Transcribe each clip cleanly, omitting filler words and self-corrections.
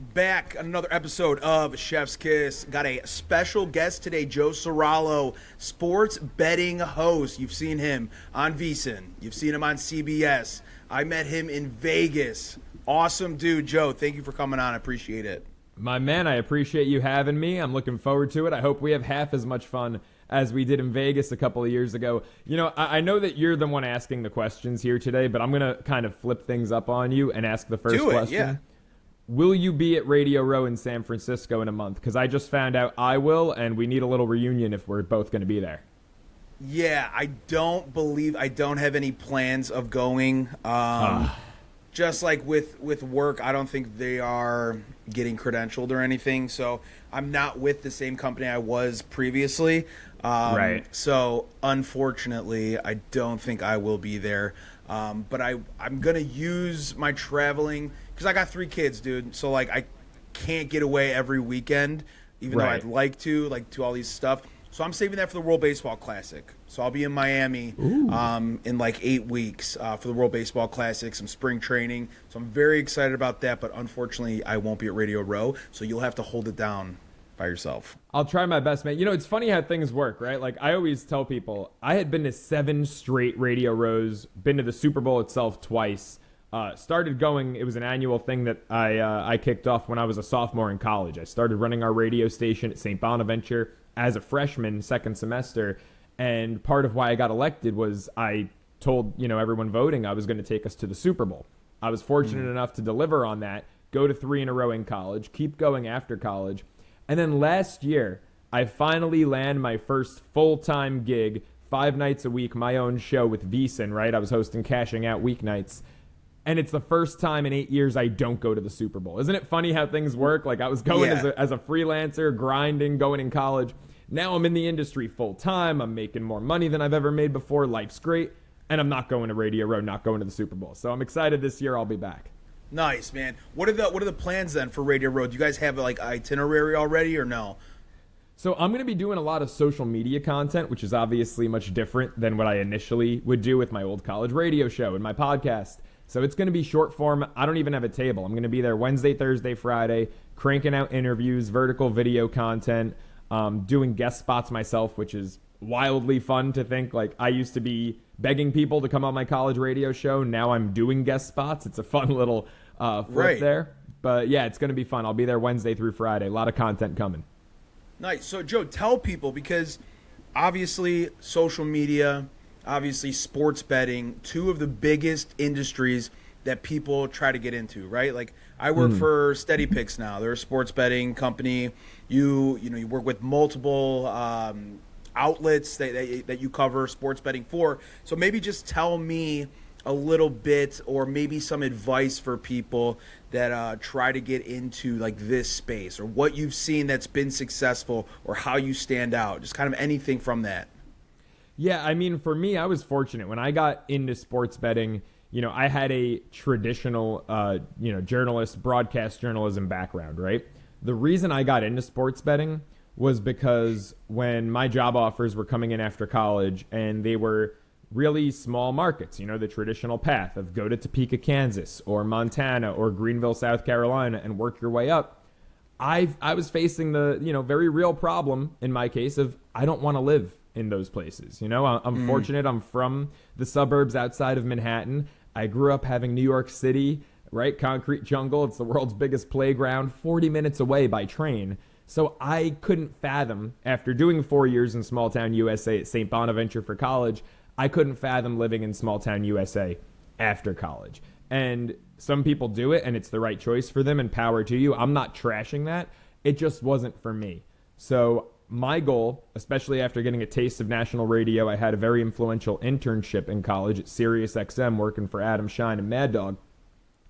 Back on another episode of Chef's Kiss. Got a special guest today, Joe Ceraulo, sports betting host. You've seen him on VSiN. You've seen him on CBS. I met him in Vegas. Awesome dude, Joe. Thank you for coming on. I appreciate it. My man, I appreciate you having me. I'm looking forward to it. I hope we have half as much fun as we did in Vegas a couple of years ago. You know, I know that you're the one asking the questions here today, but I'm going to kind of flip things up on you and ask the first question. Yeah. Will you be at Radio Row in San Francisco in a month? Because I just found out I will, and we need a little reunion if we're both going to be there. Yeah, I don't have any plans of going. Just like with work, I don't think they are getting credentialed or anything. So I'm not with the same company I was previously. Right. So unfortunately, I don't think I will be there. But I'm going to use my traveling because I got 3 kids, dude. So, like, I can't get away every weekend, even though I'd like to, do all these stuff. So I'm saving that for the World Baseball Classic. So I'll be in Miami in like 8 weeks for the World Baseball Classic, some spring training. So I'm very excited about that, but unfortunately I won't be at Radio Row, so you'll have to hold it down by yourself. I'll try my best, man. You know, it's funny how things work, right? Like, I always tell people, I had been to 7 straight Radio Rows, been to the Super Bowl itself twice. Started going, it was an annual thing that I kicked off when I was a sophomore in college. I started running our radio station at St. Bonaventure as a freshman, second semester, and part of why I got elected was I told, everyone voting I was going to take us to the Super Bowl. I was fortunate enough to deliver on that, go to 3 in a row in college, keep going after college, and then last year, I finally land my first full-time gig, 5 nights a week, my own show with VSiN, right? I was hosting Cashing Out weeknights. And it's the first time in 8 years I don't go to the Super Bowl. Isn't it funny how things work? Like, I was going as a freelancer, grinding, going in college. Now I'm in the industry full time. I'm making more money than I've ever made before. Life's great. And I'm not going to Radio Row, not going to the Super Bowl. So I'm excited this year I'll be back. Nice, man. What are the plans then for Radio Row? Do you guys have like itinerary already or no? So I'm going to be doing a lot of social media content, which is obviously much different than what I initially would do with my old college radio show and my podcast. So it's going to be short form. I don't even have a table. I'm going to be there Wednesday, Thursday, Friday, cranking out interviews, vertical video content, doing guest spots myself, which is wildly fun to think. Like, I used to be begging people to come on my college radio show. Now I'm doing guest spots. It's a fun little flip there. But yeah, it's going to be fun. I'll be there Wednesday through Friday. A lot of content coming. Nice. So, Joe, tell people, because obviously social media, obviously sports betting, 2 of the biggest industries that people try to get into, right? Like, I work for Steady Picks now. They're a sports betting company. You work with multiple outlets that you cover sports betting for. So maybe just tell me a little bit, or maybe some advice for people that try to get into like this space, or what you've seen that's been successful, or how you stand out. Just kind of anything from that. Yeah, I mean, for me, I was fortunate. When I got into sports betting, I had a traditional, journalist, broadcast journalism background, right? The reason I got into sports betting was because when my job offers were coming in after college, and they were really small markets, the traditional path of go to Topeka, Kansas, or Montana, or Greenville, South Carolina, and work your way up. I was facing the, very real problem in my case of I don't want to live in those places. I'm fortunate. I'm from the suburbs outside of Manhattan. I grew up having New York City, right? Concrete jungle. It's the world's biggest playground, 40 minutes away by train. So I couldn't fathom, after doing 4 years in small town USA at St. Bonaventure for college, I couldn't fathom living in small town USA after college. And some people do it, and it's the right choice for them, and power to you. I'm not trashing that. It just wasn't for me. So my goal, especially after getting a taste of national radio, I had a very influential internship in college at Sirius XM working for Adam Shine and Mad Dog.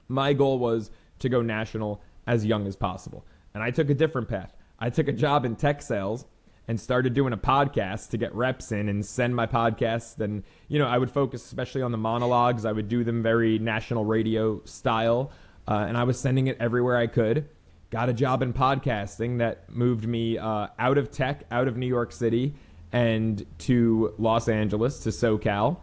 My goal was to go national as young as possible. And I took a different path. I took a job in tech sales and started doing a podcast to get reps in and send my podcasts. And, I would focus especially on the monologues. I would do them very national radio style. And I was sending it everywhere I could. Got a job in podcasting that moved me out of tech, out of New York City, and to Los Angeles, to SoCal,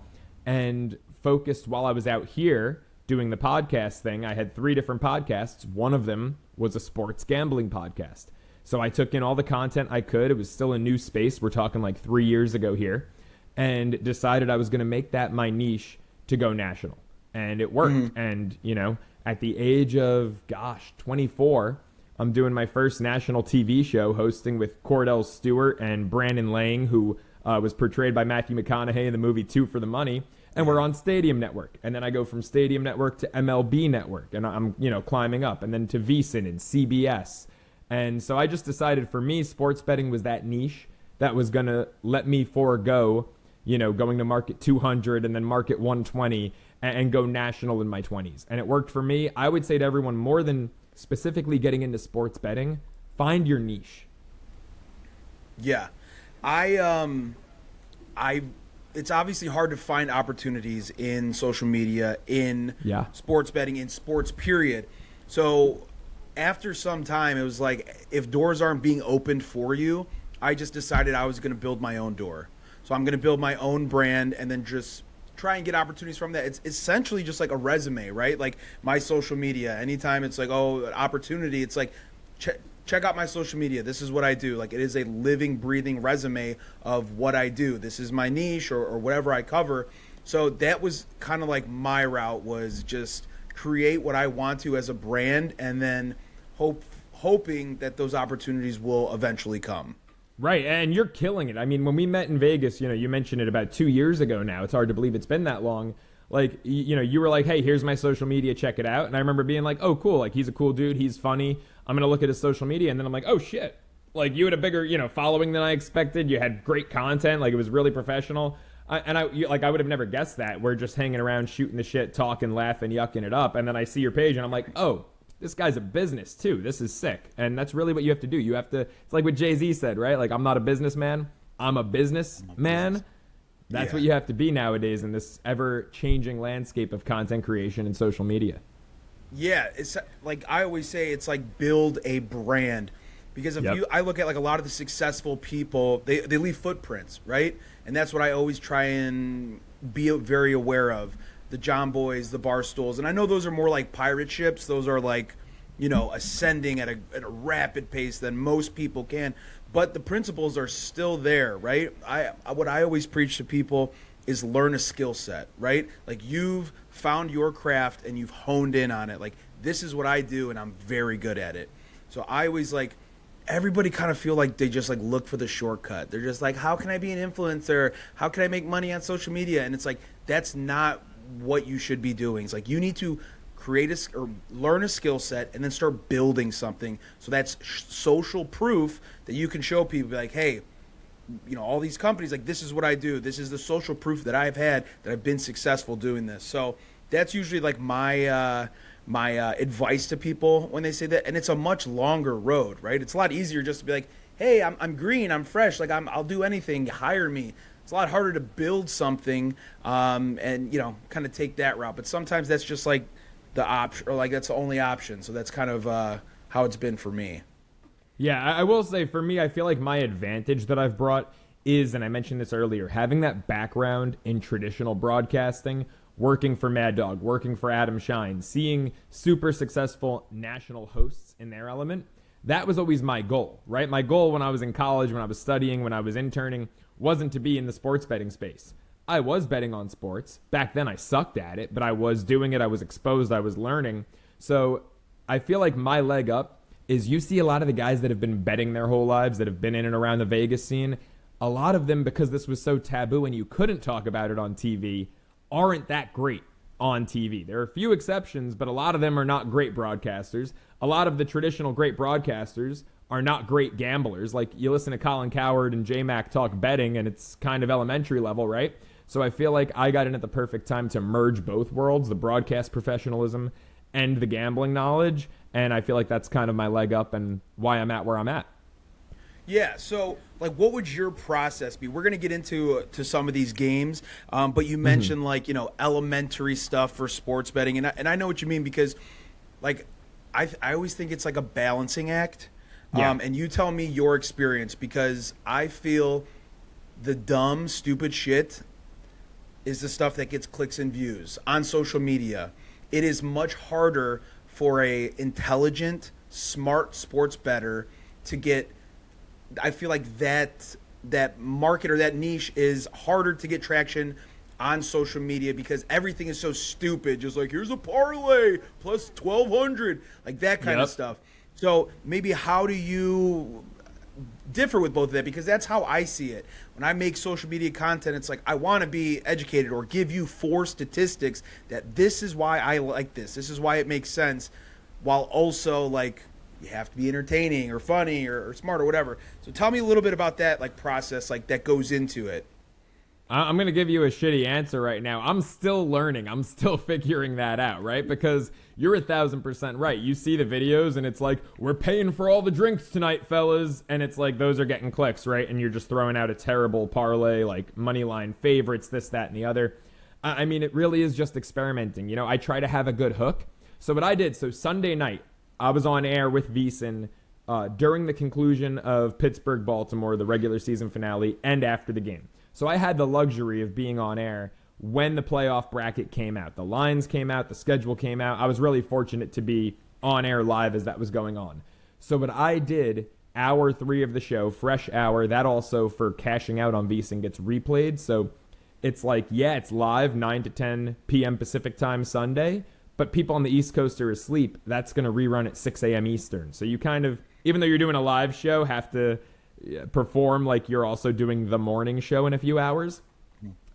and focused while I was out here doing the podcast thing, I had 3 different podcasts. One of them was a sports gambling podcast. So I took in all the content I could. It was still a new space. We're talking like 3 years ago here. And decided I was going to make that my niche to go national. And it worked. Mm-hmm. And, you know, at the age of, 24, I'm doing my first national TV show, hosting with Cordell Stewart and Brandon Lang, who was portrayed by Matthew McConaughey in the movie Two for the Money. And we're on Stadium Network. And then I go from Stadium Network to MLB Network. And I'm, you know, climbing up. And then to VSiN and CBS. And so I just decided for me, sports betting was that niche that was going to let me forego, you know, going to market 200 and then market 120 and go national in my 20s. And it worked for me. I would say to everyone, more than specifically getting into sports betting, find your niche. Yeah. It's obviously hard to find opportunities in social media, in sports betting, in sports period. So after some time, it was like, if doors aren't being opened for you, I just decided I was going to build my own door. So I'm going to build my own brand and then just try and get opportunities from that. It's essentially just like a resume, right? Like my social media, anytime it's like, oh, an opportunity, it's like, check out my social media. This is what I do. Like, it is a living, breathing resume of what I do. This is my niche or whatever I cover. So that was kind of like my route, was just create what I want to as a brand and then hoping that those opportunities will eventually come. Right, and you're killing it. I mean, when we met in Vegas, you know, you mentioned it about 2 years ago now. It's hard to believe it's been that long. Like, you know, you were like, hey, here's my social media, check it out. And I remember being like, oh, cool. Like, he's a cool dude. He's funny. I'm going to look at his social media. And then I'm like, oh, shit. Like, you had a bigger, you know, following than I expected. You had great content. Like, it was really professional. I would have never guessed that. We're just hanging around, shooting the shit, talking, laughing, yucking it up. And then I see your page and I'm like, oh, this guy's a business too. This is sick. And that's really what you have to do. You have to, it's like what Jay-Z said, right? Like, I'm not a businessman. I'm a businessman. That's what you have to be nowadays in this ever-changing landscape of content creation and social media. Yeah, it's like I always say, it's like build a brand. Because I look at like a lot of the successful people, they leave footprints, right? And that's what I always try and be very aware of. The John Boys, the Barstools. And I know those are more like pirate ships. Those are like, you know, ascending at a rapid pace than most people can. But the principles are still there, right? What I always preach to people is learn a skill set, right? Like, you've found your craft and you've honed in on it. Like, this is what I do and I'm very good at it. So I always like, everybody kind of feel like they just like look for the shortcut. They're just like, how can I be an influencer? How can I make money on social media? And it's like, that's not what you should be doing. It's like, you need to create or learn a skill set and then start building something. So that's social proof that you can show people, be like, hey, you know, all these companies, like, this is what I do. This is the social proof that I've had, that I've been successful doing this. So that's usually like my advice to people when they say that. And it's a much longer road, right? It's a lot easier just to be like, hey, I'm green, I'm fresh, like I'll do anything, hire me. It's a lot harder to build something and, you know, kind of take that route. But sometimes that's just like the option, or like that's the only option. So that's kind of how it's been for me. Yeah, I will say for me, I feel like my advantage that I've brought is, and I mentioned this earlier, having that background in traditional broadcasting, working for Mad Dog, working for Adam Shine, seeing super successful national hosts in their element. That was always my goal, right? My goal when I was in college, when I was studying, when I was interning, wasn't to be in the sports betting space. I was betting on sports. Back then I sucked at it, but I was doing it. I was exposed. I was learning. So I feel like my leg up is, you see a lot of the guys that have been betting their whole lives, that have been in and around the Vegas scene, a lot of them, because this was so taboo and you couldn't talk about it on TV, aren't that great on TV. There are a few exceptions, but a lot of them are not great broadcasters. A lot of the traditional great broadcasters are not great gamblers. Like, you listen to Colin Cowherd and J-Mac talk betting, and it's kind of elementary level, right? So I feel like I got in at the perfect time to merge both worlds, the broadcast professionalism and the gambling knowledge, and I feel like that's kind of my leg up and why I'm at where I'm at. Yeah, so like, what would your process be? We're going to get into some of these games, but you mentioned like, you know, elementary stuff for sports betting, and I know what you mean, because like I always think it's like a balancing act. And you tell me your experience, because I feel the dumb, stupid shit is the stuff that gets clicks and views on social media. it is much harder for a intelligent, smart sports bettor to get. I feel like that market or that niche is harder to get traction on social media because everything is so stupid. Just like, here's a parlay plus 1,200, like that kind of stuff. So maybe how do you differ with both of that? Because that's how I see it. When I make social media content, it's like I want to be educated or give you 4 statistics that this is why I like this. This is why it makes sense, while also like you have to be entertaining or funny or smart or whatever. So tell me a little bit about that like process like that goes into it. I'm going to give you a shitty answer right now. I'm still learning. I'm still figuring that out, right? Because you're 1,000% right. You see the videos and it's like, we're paying for all the drinks tonight, fellas. And it's like, those are getting clicks, right? And you're just throwing out a terrible parlay, like money line favorites, this, that, and the other. I mean, it really is just experimenting. You know, I try to have a good hook. So what I did, so Sunday night, I was on air with VSiN during the conclusion of Pittsburgh-Baltimore, the regular season finale, and after the game. So I had the luxury of being on air when the playoff bracket came out. The lines came out, the schedule came out. I was really fortunate to be on air live as that was going on. So what I did, hour 3 of the show, fresh hour, that also for cashing out on VSiN gets replayed. So it's like, yeah, it's live 9 to 10 p.m. Pacific time Sunday, but people on the East Coast are asleep. That's going to rerun at 6 a.m. Eastern. So you kind of, even though you're doing a live show, have to perform like you're also doing the morning show in a few hours.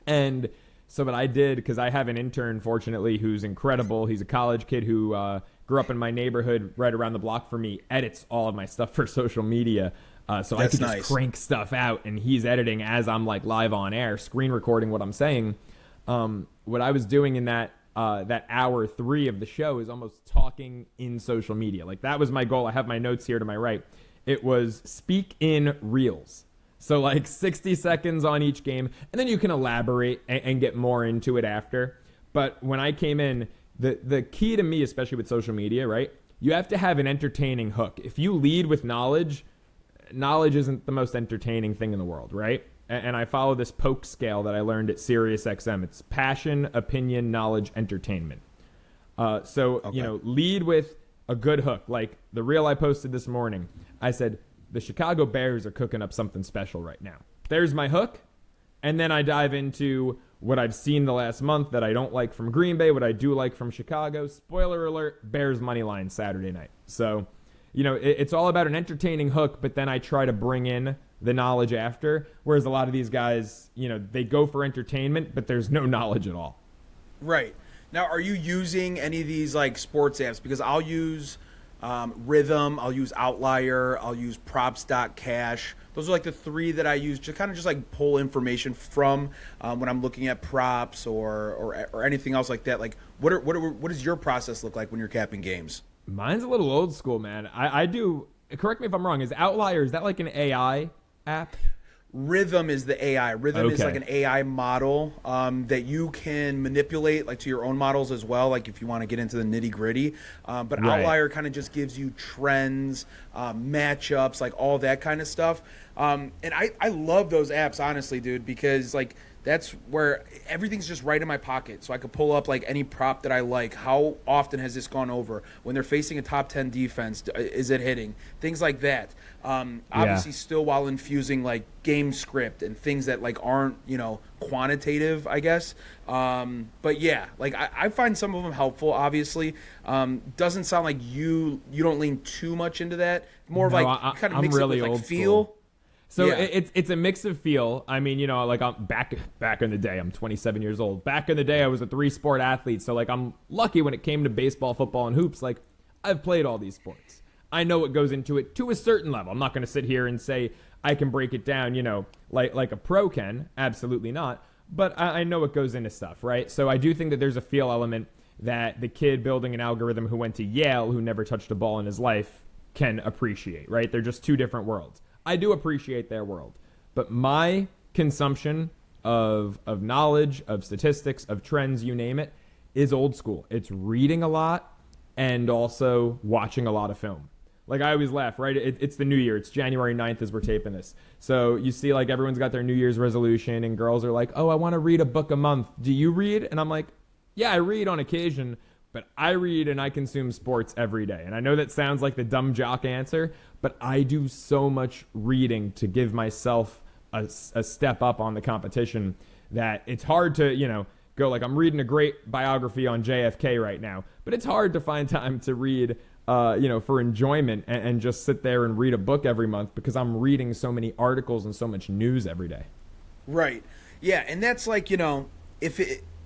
And so what I did, because I have an intern, fortunately, who's incredible. He's a college kid who grew up in my neighborhood right around the block from me, edits all of my stuff for social media. So I could just crank stuff out, and he's editing as I'm like live on air, screen recording what I'm saying. What I was doing in that hour 3 of the show is almost talking in social media. Like that was my goal. I have my notes here to my right. It was speak in reels. So like 60 seconds on each game, and then you can elaborate and get more into it after. But when I came in, the key to me, especially with social media, right? You have to have an entertaining hook. If you lead with knowledge isn't the most entertaining thing in the world, right? And I follow this poke scale that I learned at SiriusXM. It's passion, opinion, knowledge, entertainment. Lead with a good hook. Like the reel I posted this morning, I said, the Chicago Bears are cooking up something special right now. There's my hook. And then I dive into what I've seen the last month that I don't like from Green Bay, what I do like from Chicago. Spoiler alert, Bears money line Saturday night. So, you know, it's all about an entertaining hook, but then I try to bring in the knowledge after. Whereas a lot of these guys, you know, they go for entertainment, but there's no knowledge at all. Right. Now, are you using any of these like sports apps? Because I'll use Rhythm, I'll use Outlier, I'll use Props.cash. Those are like the 3 that I use to kind of just like pull information from when I'm looking at props or anything else like that. Like, what does your process look like when you're capping games? Mine's a little old school, man. I do. Correct me if I'm wrong. Is Outlier, is that like an AI app? Rhythm is the AI. Rhythm is like an AI model that you can manipulate like to your own models as well, like if you want to get into the nitty gritty. But right. Outlier kind of just gives you trends, matchups, like all that kind of stuff. And I love those apps, honestly, dude, because like that's where everything's just right in my pocket. So I could pull up like any prop that I like. How often has this gone over? When they're facing a top 10 defense, is it hitting? Things like that. Obviously still while infusing like game script and things that like aren't, you know, quantitative, I guess. But yeah, like I find some of them helpful, obviously. Doesn't sound like you don't lean too much into that. More of like kind of mix really it with like old feel. School. So it's a mix of feel. I mean, you know, like I'm back in the day, I'm 27 years old. Back in the day, I was a 3-sport athlete. So like I'm lucky when it came to baseball, football, and hoops. Like I've played all these sports. I know what goes into it to a certain level. I'm not going to sit here and say I can break it down, you know, like a pro can. Absolutely not. But I know what goes into stuff, right? So I do think that there's a feel element that the kid building an algorithm who went to Yale, who never touched a ball in his life, can appreciate, right? They're just 2 different worlds. I do appreciate their world, but my consumption of knowledge, of statistics, of trends, you name it, is old school. It's reading a lot and also watching a lot of film. Like I always laugh, right? It's the new year. It's January 9th as we're taping this. So you see like everyone's got their New Year's resolution and girls are like, oh, I want to read a book a month. Do you read? And I'm like, yeah, I read on occasion, but I read and I consume sports every day. And I know that sounds like the dumb jock answer, but I do so much reading to give myself a step up on the competition that it's hard to, go like I'm reading a great biography on JFK right now, but it's hard to find time to read, for enjoyment and just sit there and read a book every month because I'm reading so many articles and so much news every day. Right. Yeah, and that's like,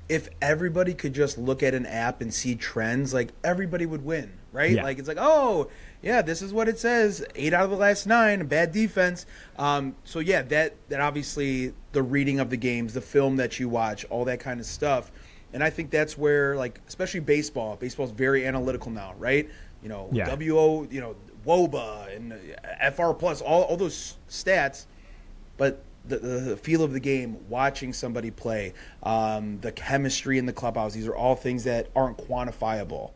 if everybody could just look at an app and see trends, like everybody would win, right? Yeah. Like it's like, oh, yeah, this is what it says. 8 out of the last 9, bad defense. So yeah, that obviously the reading of the games, the film that you watch, all that kind of stuff. And I think that's where, like, especially baseball's very analytical now, right? Yeah. WOBA and FR plus, all those stats, but the feel of the game, watching somebody play, the chemistry in the clubhouse, these are all things that aren't quantifiable.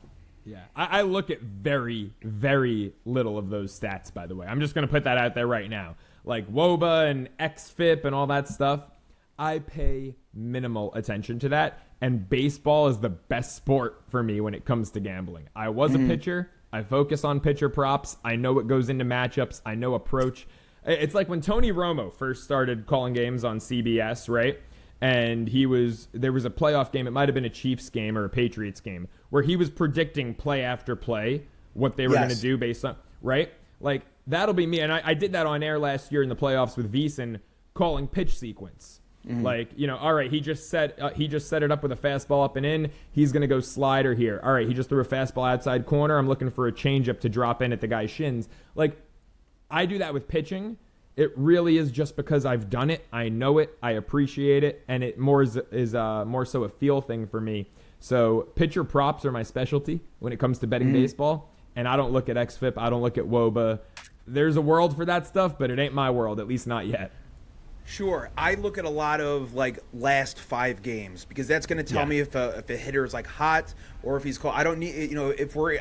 Yeah, I look at very, very little of those stats, by the way. I'm just going to put that out there right now. Like WOBA and XFIP and all that stuff, I pay minimal attention to that. And baseball is the best sport for me when it comes to gambling. I was a pitcher. I focus on pitcher props. I know what goes into matchups. I know approach. It's like when Tony Romo first started calling games on CBS, right? And there was a playoff game. It might have been a Chiefs game or a Patriots game where he was predicting play after play what they were going to do based on, right? Like, that'll be me. And I did that on air last year in the playoffs with VEASAN, calling pitch sequence. Like, all right, he just set it up with a fastball up and in. He's going to go slider here. All right, he just threw a fastball outside corner. I'm looking for a changeup to drop in at the guy's shins. Like, I do that with pitching. It really is just because I've done it. I know it. I appreciate it. And it more is more so a feel thing for me. So pitcher props are my specialty when it comes to betting baseball. And I don't look at XFIP. I don't look at WOBA. There's a world for that stuff, but it ain't my world, at least not yet. Sure. I look at a lot of, like, last 5 games because that's going to tell me if a hitter is, like, hot or if he's cold. I don't need, if we're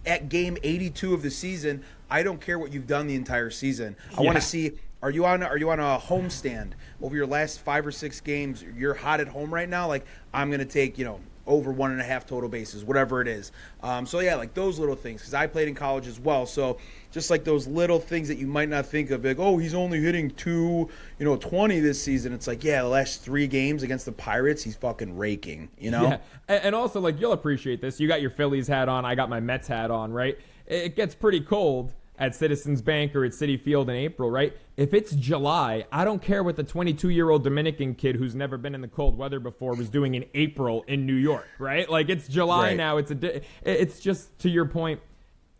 at game 82 of the season, I don't care what you've done the entire season. I want to see, are you on a homestand over your last 5 or 6 games? You're hot at home right now. Like, I'm going to take, over 1.5 total bases, whatever it is. So yeah, like those little things, because I played in college as well. So just like those little things that you might not think of, like, oh, he's only hitting 220 this season. It's like, yeah, the last 3 games against the Pirates, he's fucking raking, Yeah, and also, like, you'll appreciate this. You got your Phillies hat on, I got my Mets hat on, right? It gets pretty cold at Citizens Bank or at Citi Field in April, right? If it's July, I don't care what the 22-year-old Dominican kid who's never been in the cold weather before was doing in April in New York, right? Like, it's July now. It's just, to your point,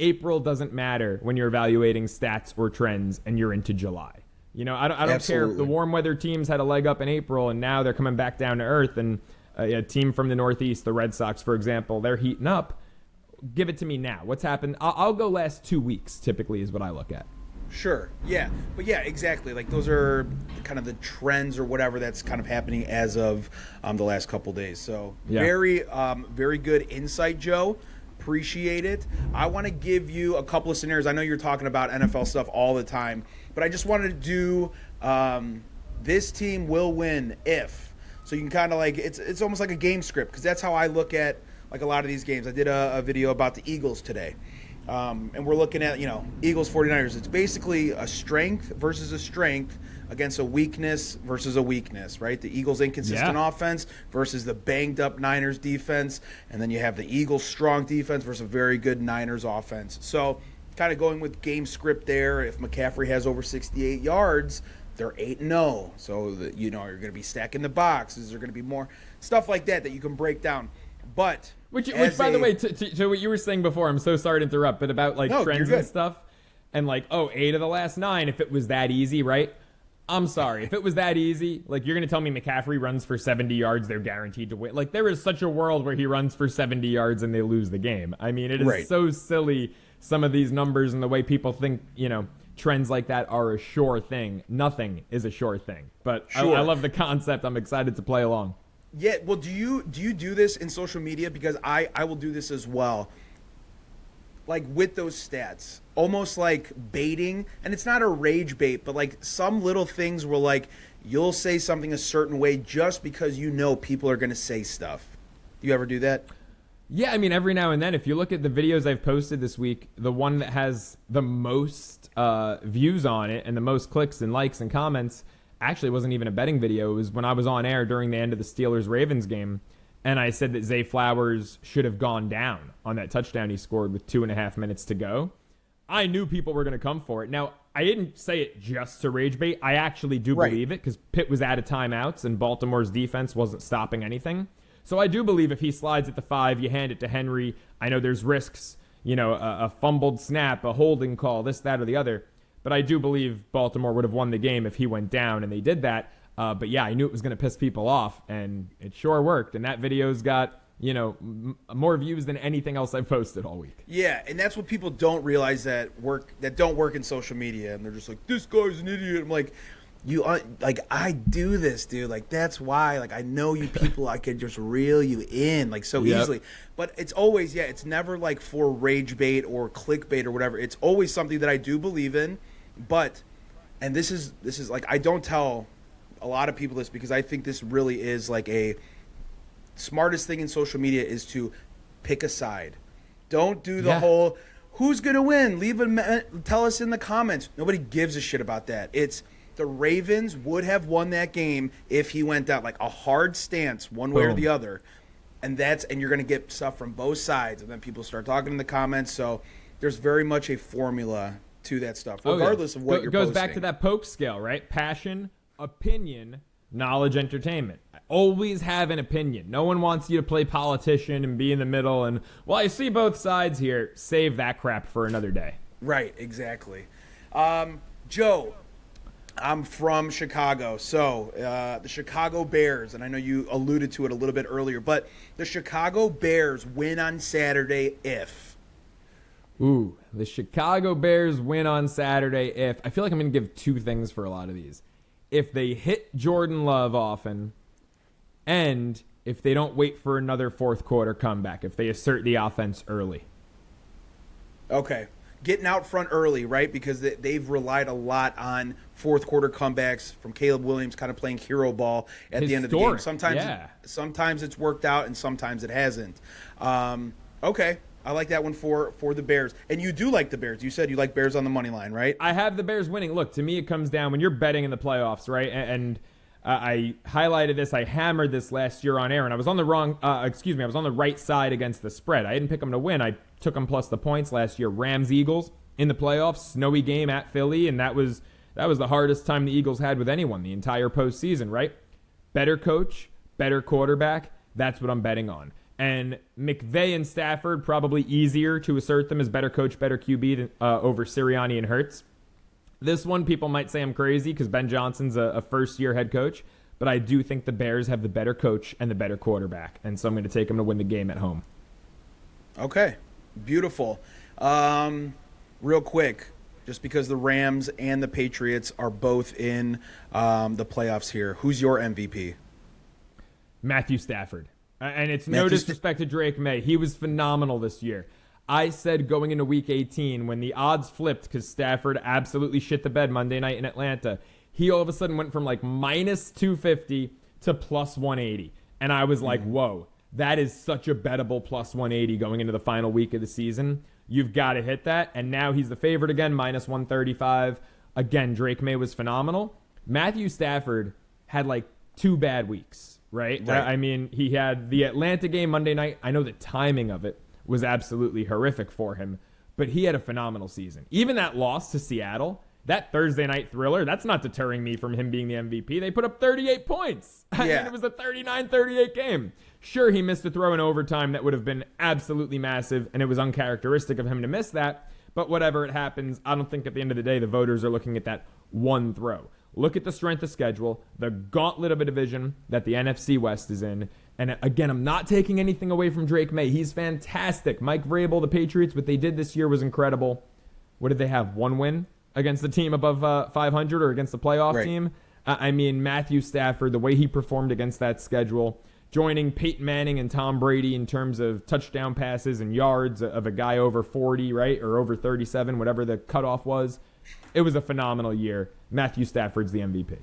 April doesn't matter when you're evaluating stats or trends and you're into July. I don't care if the warm weather teams had a leg up in April and now they're coming back down to earth, and a team from the Northeast, the Red Sox, for example, they're heating up. Give it to me now. What's happened? I'll go last 2 weeks, typically, is what I look at. Sure. Yeah. But yeah, exactly. Like, those are kind of the trends or whatever that's kind of happening as of the last couple days. So very good insight, Joe. Appreciate it. I want to give you a couple of scenarios. I know you're talking about NFL stuff all the time, but I just wanted to do this team will win if. So you can kind of like, it's almost like a game script, because that's how I look at like a lot of these games. I did a video about the Eagles today. And we're looking at, Eagles 49ers. It's basically a strength versus a strength against a weakness versus a weakness, right? The Eagles' inconsistent offense versus the banged-up Niners defense. And then you have the Eagles' strong defense versus a very good Niners offense. So kind of going with game script there. If McCaffrey has over 68 yards, they're 8-0. So, you're going to be stacking the boxes. There's going to be more stuff like that you can break down. But which by the way, to what you were saying before, I'm so sorry to interrupt, but about like trends and stuff, and like, 8 of the last 9, if it was that easy, right? I'm sorry. If it was that easy, like, you're going to tell me McCaffrey runs for 70 yards, they're guaranteed to win. Like, there is such a world where he runs for 70 yards and they lose the game. I mean, it is so silly, some of these numbers and the way people think, trends like that are a sure thing. Nothing is a sure thing. But I love the concept. I'm excited to play along. Yeah, well, do you do this in social media? Because I will do this as well. Like, with those stats, almost like baiting, and it's not a rage bait, but like some little things where like you'll say something a certain way just because people are going to say stuff. You ever do that? Yeah, I mean, every now and then, if you look at the videos I've posted this week, the one that has the most views on it and the most clicks and likes and comments actually wasn't even a betting video. It was when I was on air during the end of the Steelers-Ravens game, and I said that Zay Flowers should have gone down on that touchdown he scored with 2.5 minutes to go. I knew people were going to come for it. Now, I didn't say it just to rage bait. I actually do believe it because Pitt was out of timeouts and Baltimore's defense wasn't stopping anything. So I do believe if he slides at the 5, you hand it to Henry. I know there's risks, a fumbled snap, a holding call, this, that, or the other. But I do believe Baltimore would have won the game if he went down, and they did that. But yeah, I knew it was going to piss people off, and it sure worked. And that video's got, more views than anything else I've posted all week. Yeah, and that's what people don't realize that don't work in social media, and they're just like, this guy's an idiot. I'm like, I do this, dude. Like, that's why. Like, I know you people. I could just reel you in, like, so easily. But it's always, it's never like for rage bait or clickbait or whatever. It's always something that I do believe in. But, and this is like, I don't tell a lot of people this because I think this really is like a smartest thing in social media is to pick a side. Don't do the whole who's gonna win. Tell us in the comments. Nobody gives a shit about that. It's the Ravens would have won that game if he went out, like a hard stance one way or the other. And you're gonna get stuff from both sides, and then people start talking in the comments. So there's very much a formula to that stuff, regardless of what you're posting. It goes back to that poke scale, right? Passion, opinion, knowledge, entertainment. I always have an opinion. No one wants you to play politician and be in the middle and, well, I see both sides here. Save that crap for another day. Right, exactly. Joe, I'm from Chicago. So the Chicago Bears, and I know you alluded to it a little bit earlier, but the Chicago Bears win on Saturday if. Ooh, the Chicago Bears win on Saturday if. I feel like I'm going to give two things for a lot of these. If they hit Jordan Love often, and if they don't wait for another fourth quarter comeback, if they assert the offense early. Okay. Getting out front early, right? Because they've relied a lot on fourth quarter comebacks from Caleb Williams kind of playing hero ball at the end of the game. Sometimes it's worked out and sometimes it hasn't. Okay. I like that one for the Bears. And you do like the Bears. You said you like Bears on the money line, right? I have the Bears winning. Look, to me it comes down when you're betting in the playoffs, right? And I highlighted this. I hammered this last year on air, and I was on the I was on the right side against the spread. I didn't pick them to win. I took them plus the points last year. Rams-Eagles in the playoffs, snowy game at Philly, and that was the hardest time the Eagles had with anyone the entire postseason, right? Better coach, better quarterback. That's what I'm betting on. And McVay and Stafford, probably easier to assert them as better coach, better QB over Sirianni and Hurts. This one, people might say I'm crazy because Ben Johnson's a first-year head coach, but I do think the Bears have the better coach and the better quarterback, and so I'm going to take them to win the game at home. Okay, beautiful. Real quick, just because the Rams and the Patriots are both in the playoffs here, who's your MVP? Matthew Stafford. And it's no disrespect to Drake May. He was phenomenal this year. I said going into Week 18, when the odds flipped because Stafford absolutely shit the bed Monday night in Atlanta, he all of a sudden went from like minus 250 to plus 180. And I was like, whoa, that is such a bettable plus 180 going into the final week of the season. You've got to hit that. And now he's the favorite again, minus 135. Again, Drake May was phenomenal. Matthew Stafford had like 2 bad weeks. Right? I mean, he had the Atlanta game Monday night. I know the timing of it was absolutely horrific for him, but he had a phenomenal season. Even that loss to Seattle, that Thursday night thriller, that's not deterring me from him being the MVP. They put up 38 points. I mean, it was a 39-38 game. Sure, he missed a throw in overtime that would have been absolutely massive, and it was uncharacteristic of him to miss that. But whatever it happens, I don't think at the end of the day the voters are looking at that one throw. Look at the strength of schedule, the gauntlet of a division that the NFC West is in. And again, I'm not taking anything away from Drake May. He's fantastic. Mike Vrabel, the Patriots, what they did this year was incredible. What did they have? 1 win against the team above 500 or against the playoff team? I mean, Matthew Stafford, the way he performed against that schedule, joining Peyton Manning and Tom Brady in terms of touchdown passes and yards of a guy over 40, right? Or over 37, whatever the cutoff was. It was a phenomenal year. Matthew Stafford's the MVP.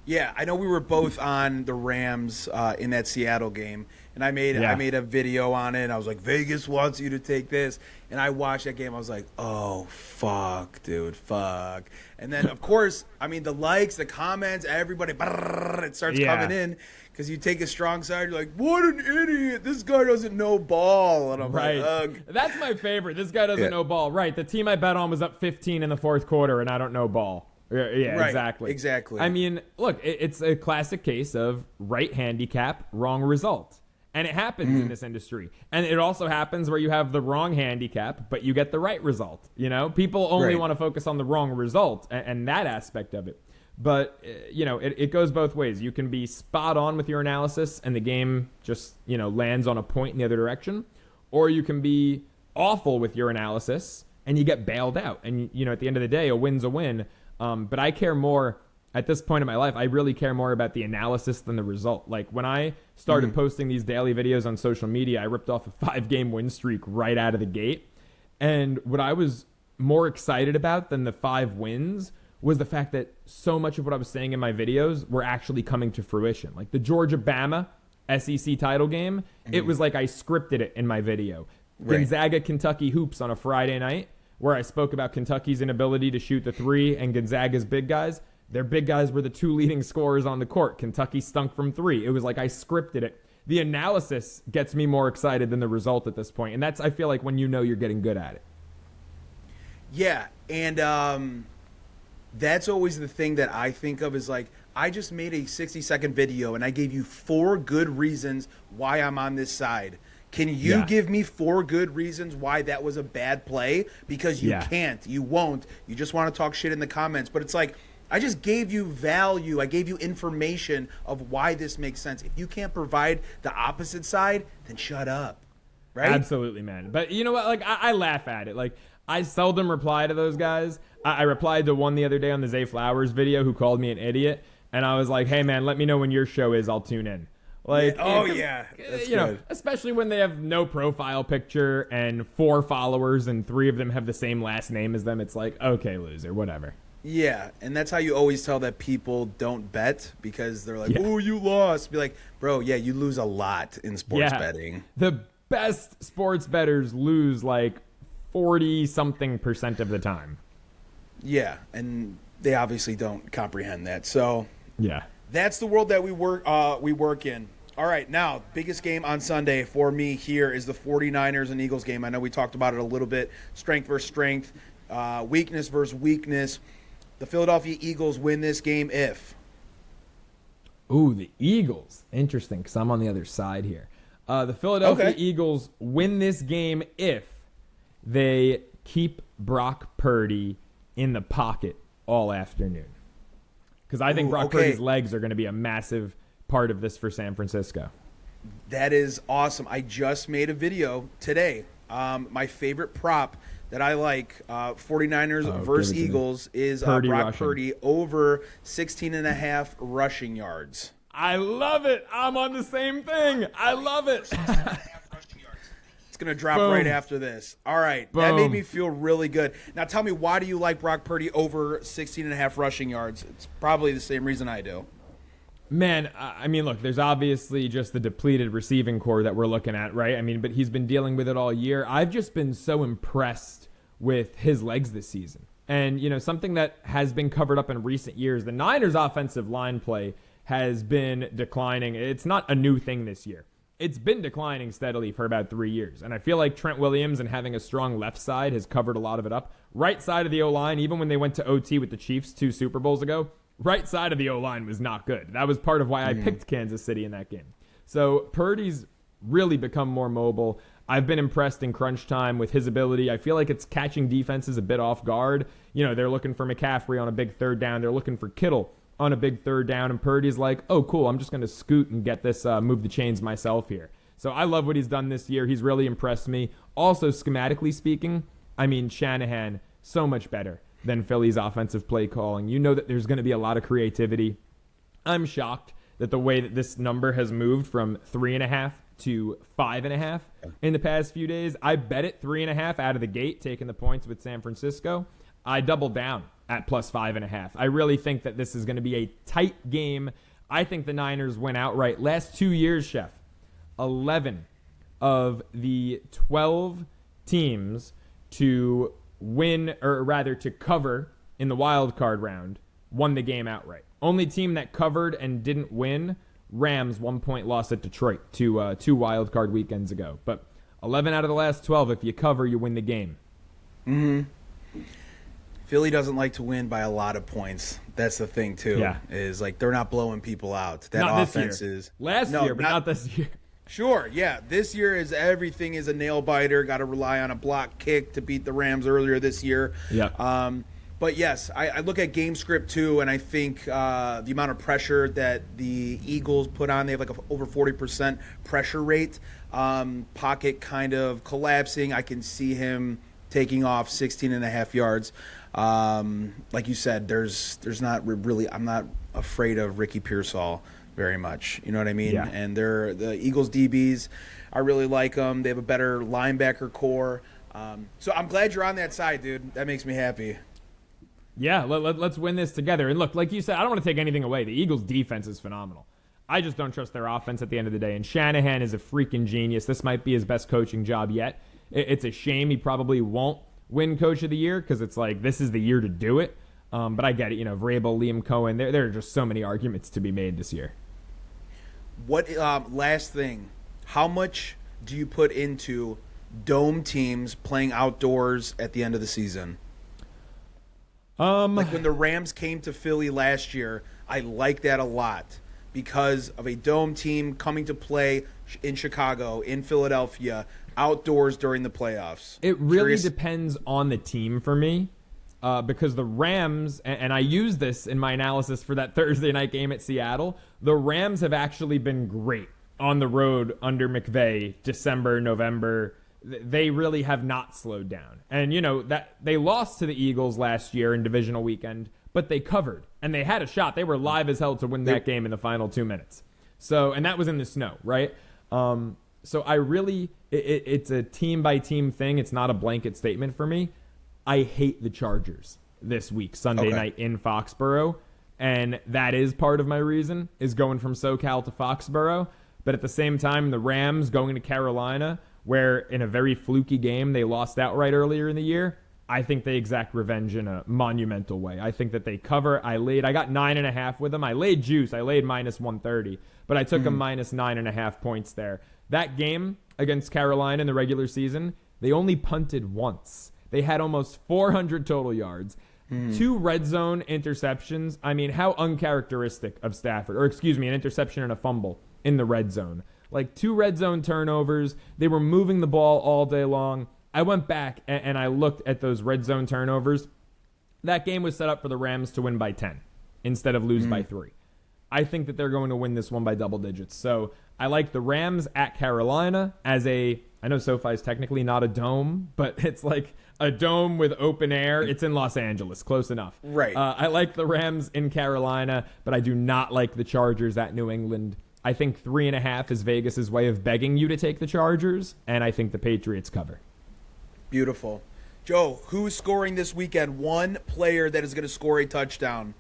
Yeah, I know we were both on the Rams in that Seattle game, and I made a video on it. And I was like, Vegas wants you to take this, and I watched that game. I was like, oh fuck, dude, fuck. And then of course, I mean, the likes, the comments, everybody, it starts coming in because you take a strong side. You're like, what an idiot! This guy doesn't know ball, and I'm Right. like, ugh. That's my favorite. This guy doesn't know ball. Right. The team I bet on was up 15 in the fourth quarter, and I don't know ball. Yeah, Right, exactly. exactly. I mean, look, it's a classic case of right handicap, wrong result. And it happens in this industry. And it also happens where you have the wrong handicap, but you get the right result. You know, people only Right. want to focus on the wrong result and that aspect of it. But, it goes both ways. You can be spot on with your analysis and the game just, lands on a point in the other direction. Or you can be awful with your analysis and you get bailed out. And, at the end of the day, a win's a win. But I care more at this point in my life. I really care more about the analysis than the result. Like when I started posting these daily videos on social media, I ripped off a 5-game win streak right out of the gate. And what I was more excited about than the 5 wins was the fact that so much of what I was saying in my videos were actually coming to fruition. Like the Georgia-Bama SEC title game, it was like I scripted it in my video. Right. Gonzaga-Kentucky hoops on a Friday night, where I spoke about Kentucky's inability to shoot the three and Gonzaga's big guys. Their big guys were the 2 leading scorers on the court. Kentucky stunk from 3. It was like I scripted it. The analysis gets me more excited than the result at this point. And that's, I feel like, when you're getting good at it. Yeah, and that's always the thing that I think of is like, I just made a 60-second video and I gave you 4 good reasons why I'm on this side. Can you give me 4 good reasons why that was a bad play? Because you can't. You won't. You just want to talk shit in the comments. But it's like, I just gave you value. I gave you information of why this makes sense. If you can't provide the opposite side, then shut up. Right? Absolutely, man. But you know what? Like, I laugh at it. Like, I seldom reply to those guys. I replied to one the other day on the Zay Flowers video who called me an idiot. And I was like, hey, man, let me know when your show is. I'll tune in. Like, That's good. Especially when they have no profile picture and 4 followers and 3 of them have the same last name as them. It's like, okay, loser, whatever. Yeah, and that's how you always tell that people don't bet because they're like, oh, you lost. Be like, bro, yeah, you lose a lot in sports betting. The best sports bettors lose like 40-something% of the time. Yeah, and they obviously don't comprehend that. So yeah, that's the world that we work in. All right, now, biggest game on Sunday for me here is the 49ers and Eagles game. I know we talked about it a little bit, strength versus strength, weakness versus weakness. The Philadelphia Eagles win this game if. Ooh, the Eagles. Interesting, because I'm on the other side here. The Philadelphia Eagles win this game if they keep Brock Purdy in the pocket all afternoon. Because I think Brock Purdy's legs are going to be a massive part of this for San Francisco. That is awesome. I just made a video today. My favorite prop that I like, 49ers versus Eagles, is Brock Purdy over 16.5 rushing yards. I love it. I'm on the same thing. I love it. It's going to drop right after this. All right. Boom. That made me feel really good. Now tell me, why do you like Brock Purdy over 16.5 rushing yards? It's probably the same reason I do. Man, I mean, look, there's obviously just the depleted receiving core that we're looking at, right? I mean, but he's been dealing with it all year. I've just been so impressed with his legs this season. And, something that has been covered up in recent years, the Niners' offensive line play has been declining. It's not a new thing this year. It's been declining steadily for about 3 years. And I feel like Trent Williams and having a strong left side has covered a lot of it up. Right side of the O-line, even when they went to OT with the Chiefs 2 Super Bowls ago, right side of the O-line was not good. That was part of why I picked Kansas City in that game. So Purdy's really become more mobile. I've been impressed in crunch time with his ability. I feel like it's catching defenses a bit off guard. They're looking for McCaffrey on a big third down. They're looking for Kittle on a big third down. And Purdy's like, oh, cool, I'm just going to scoot and get this, move the chains myself here. So I love what he's done this year. He's really impressed me. Also, schematically speaking, I mean, Shanahan, so much better than Philly's offensive play calling. You know that there's going to be a lot of creativity. I'm shocked that the way that this number has moved from 3.5 to 5.5 in the past few days. I bet it 3.5 out of the gate, taking the points with San Francisco. I doubled down at plus 5.5. I really think that this is going to be a tight game. I think the Niners win outright. Last 2 years, Sheff, 11 of the 12 teams to win, or rather to cover in the wild card round, won the game outright. Only team that covered and didn't win, Rams, 1 point loss at Detroit two wild card weekends ago. But 11 out of the last 12, if you cover, you win the game. Philly doesn't like to win by a lot of points. That's the thing too. Yeah. Is like they're not blowing people out. That not offense this year. is last year, but not this year. Sure, yeah. This year is everything is a nail biter. Got to rely on a block kick to beat the Rams earlier this year. Yeah. But yes, I look at game script too, and I think the amount of pressure that the Eagles put on, they have like over 40% pressure rate. Pocket kind of collapsing. I can see him taking off 16.5 yards. Like you said, there's not really. I'm not afraid of Ricky Pearsall very much. You know what I mean? Yeah. And the Eagles DBs, I really like them. They have a better linebacker core. So I'm glad you're on that side, dude. That makes me happy. Yeah, let's win this together. And look, like you said, I don't want to take anything away. The Eagles' defense is phenomenal. I just don't trust their offense at the end of the day. And Shanahan is a freaking genius. This might be his best coaching job yet. It's a shame he probably won't win Coach of the Year because it's like this is the year to do it. But I get it. You know, Vrabel, Liam Cohen, there are just so many arguments to be made this year. What last thing? How much do you put into dome teams playing outdoors at the end of the season? Like when the Rams came to Philly last year, I like that a lot because of a dome team coming to play in Chicago, in Philadelphia, outdoors during the playoffs. It really depends on the team for me. Because the Rams, and I use this in my analysis for that Thursday night game at Seattle, the Rams have actually been great on the road under McVay, December, November. They really have not slowed down. And, you know, that they lost to the Eagles last year in divisional weekend, but they covered, and they had a shot. They were live as hell to win that game in the final 2 minutes. So, and that was in the snow, right? So I really, it's a team-by-team thing. It's not a blanket statement for me. I hate the Chargers this week, Sunday night in Foxborough. And that is part of my reason, is going from SoCal to Foxborough. But at the same time, the Rams going to Carolina, where in a very fluky game they lost outright earlier in the year, I think they exact revenge in a monumental way. I think that they cover. I got 9.5 with them. I laid juice. I laid minus 130. But I took them minus 9.5 points there. That game against Carolina in the regular season, they only punted once. They had almost 400 total yards, 2 red zone interceptions. I mean, how uncharacteristic of Stafford. Or excuse me, an interception and a fumble in the red zone. Like 2 red zone turnovers. They were moving the ball all day long. I went back and I looked at those red zone turnovers. That game was set up for the Rams to win by 10 instead of lose by 3. I think that they're going to win this one by double digits. So I like the Rams at Carolina as I know SoFi is technically not a dome, but it's like a dome with open air. It's in Los Angeles. Close enough. Right. I like the Rams in Carolina, but I do not like the Chargers at New England. I think 3.5 is Vegas's way of begging you to take the Chargers, and I think the Patriots cover. Beautiful. Joe, who's scoring this weekend? One player that is going to score a touchdown.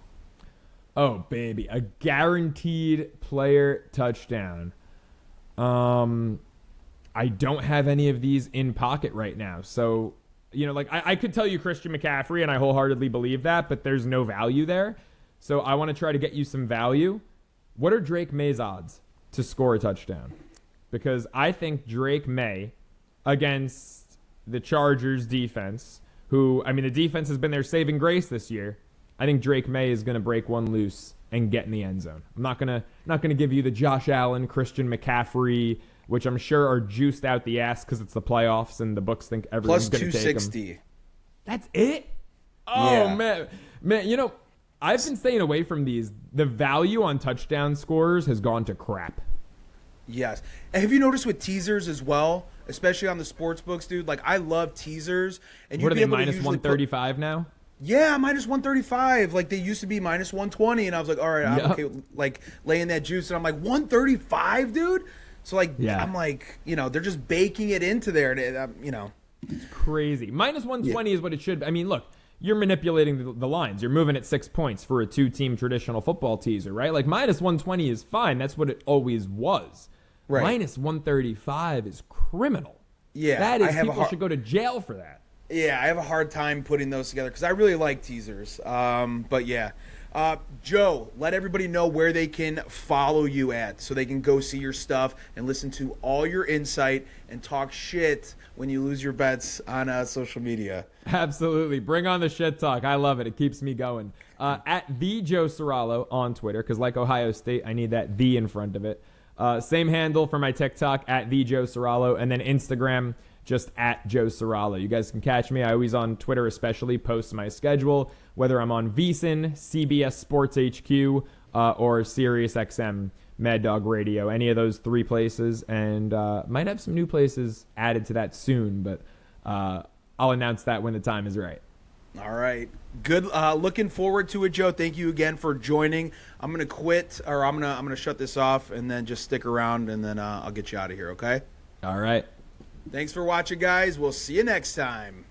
Oh, baby. A guaranteed player touchdown. I don't have any of these in pocket right now. So, you know, like I could tell you Christian McCaffrey, and I wholeheartedly believe that, but there's no value there. So I want to try to get you some value. What are Drake May's odds to score a touchdown? Because I think Drake May against the Chargers defense, who, I mean, the defense has been their saving grace this year. I think Drake May is going to break one loose and get in the end zone. I'm not gonna give you the Josh Allen, Christian McCaffrey, which I'm sure are juiced out the ass because it's the playoffs and the books think everyone's going to take them. Plus 260. That's it? Oh, Yeah. Man, you know, I've been staying away from these. The value on touchdown scorers has gone to crap. Yes. And have you noticed with teasers as well, especially on the sports books, dude? Like, I love teasers. And What are they, minus 135 now? Yeah, minus 135. Like, they used to be minus 120, and I was like, all right, I'm okay with, like, laying that juice. And I'm like, 135, dude? So, like, I'm like, you know, they're just baking it into there, you know. It's crazy. Minus 120 is what it should be. I mean, look, you're manipulating the lines. You're moving at 6 points for a 2-team traditional football teaser, right? Like minus 120 is fine. That's what it always was. Right. Minus 135 is criminal. Yeah, that is, people should go to jail for that. Yeah, I have a hard time putting those together because I really like teasers. But yeah. Joe, let everybody know where they can follow you at so they can go see your stuff and listen to all your insight and talk shit when you lose your bets on social media. Absolutely. Bring on the shit talk. I love it. It keeps me going. At the Joe Ceraulo on Twitter, because like Ohio State, I need that "the" in front of it. Same handle for my TikTok, at the Joe Ceraulo, and then Instagram, just at Joe Ceraulo. You guys can catch me. I always on Twitter especially post my schedule, whether I'm on VSiN, CBS Sports HQ, or SiriusXM Mad Dog Radio, any of those 3 places, and might have some new places added to that soon, but I'll announce that when the time is right. All right. Good. Looking forward to it, Joe. Thank you again for joining. I'm gonna quit, or I'm gonna shut this off, and then just stick around, and then I'll get you out of here. Okay. All right. Thanks for watching, guys. We'll see you next time.